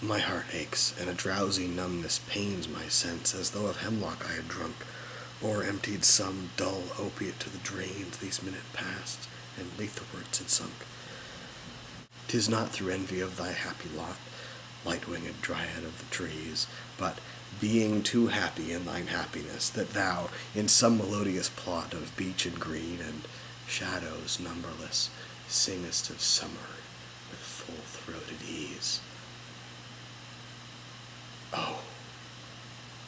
My heart aches, and a drowsy numbness pains my sense, as though of hemlock I had drunk, or emptied some dull opiate to the drains these minutes past, and letherwards had sunk. 'Tis not through envy of thy happy lot, light-winged dryad of the trees, but being too happy in thine happiness, that thou, in some melodious plot of beech and green, and shadows numberless, singest of summer with full-throated ease. Oh,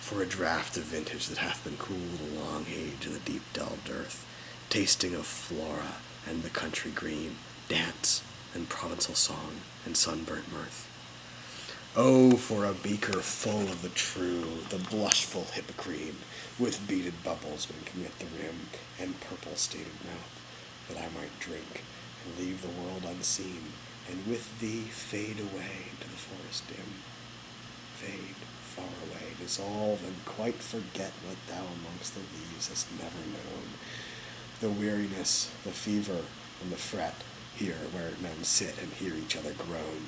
for a draught of vintage that hath been cooled a long age in the deep delved earth, tasting of flora and the country green, dance and provençal song and sunburnt mirth. Oh, for a beaker full of the true, the blushful hippocrene, with beaded bubbles winking at the rim, and purple stained mouth, that I might drink and leave the world unseen, and with thee fade away into the forest dim. Fade far away, dissolve, and quite forget what thou amongst the leaves hast never known. The weariness, the fever, and the fret, here where men sit and hear each other groan,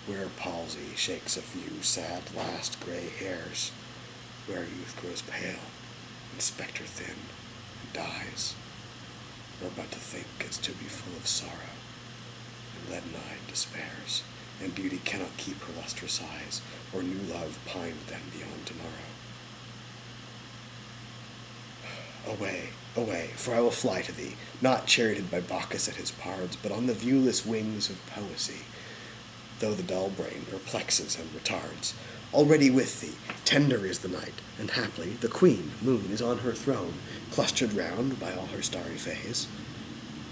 where palsy shakes a few sad last grey hairs, where youth grows pale, and spectre thin, and dies, or but to think is to be full of sorrow, and leaden-eyed despairs, and beauty cannot keep her lustrous eyes, or new love pine them beyond tomorrow. Away, away, for I will fly to thee, not charioted by Bacchus at his pards, but on the viewless wings of poesy, though the dull brain perplexes and retards. Already with thee, tender is the night, and haply the queen, moon, is on her throne, clustered round by all her starry fays.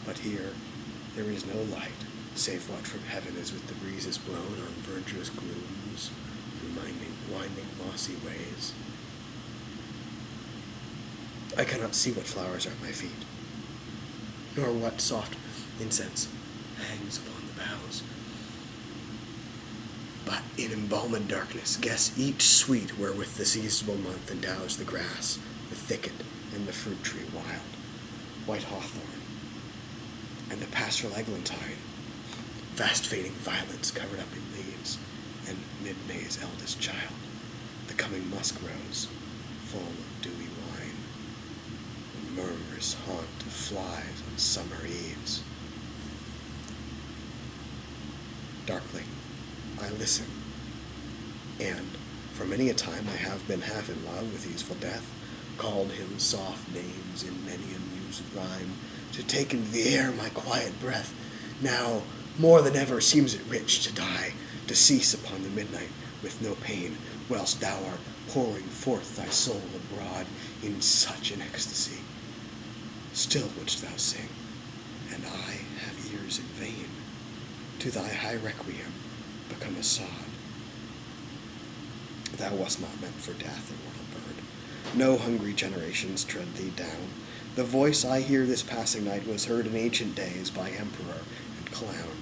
But here there is no light, save what from heaven is with the breezes blown on verdurous glooms, through winding mossy ways. I cannot see what flowers are at my feet, nor what soft incense hangs upon the boughs. But in embalmed darkness guess each sweet wherewith the seasonable month endows the grass, the thicket, and the fruit tree wild, white hawthorn, and the pastoral eglantine, fast fading violets covered up in leaves, and mid-May's eldest child, the coming musk rose, full of dewy wine, and murmurous haunt of flies on summer eves. Darkly I listen, and for many a time I have been half in love with easeful death, called him soft names in many a mused rhyme, to take into the air my quiet breath. Now more than ever seems it rich to die, to cease upon the midnight with no pain, whilst thou art pouring forth thy soul abroad in such an ecstasy. Still wouldst thou sing, and I have ears in vain, to thy high requiem become a sod. Thou wast not meant for death, immortal bird. No hungry generations tread thee down. The voice I hear this passing night was heard in ancient days by emperor and clown.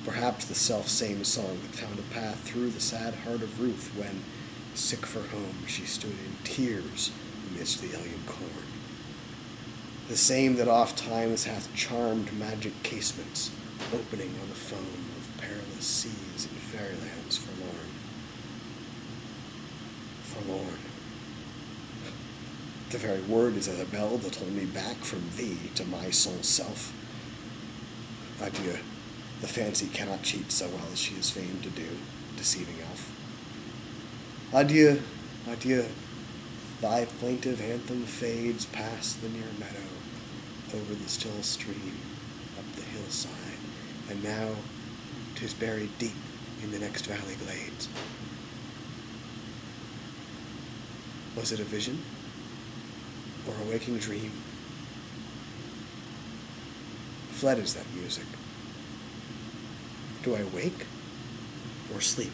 Perhaps the self-same song that found a path through the sad heart of Ruth when, sick for home, she stood in tears amidst the alien corn. The same that oft times hath charmed magic casements, opening on the foam of perilous seas in fairylands forlorn. Forlorn. The very word is as a bell that hold me back from thee to my sole self. Adieu. The fancy cannot cheat so well as she is famed to do, deceiving elf. Adieu, adieu. Thy plaintive anthem fades past the near meadow, over the still stream, up the hillside, and now 'tis buried deep in the next valley glades. Was it a vision, or a waking dream? Fled is that music. Do I wake, or sleep?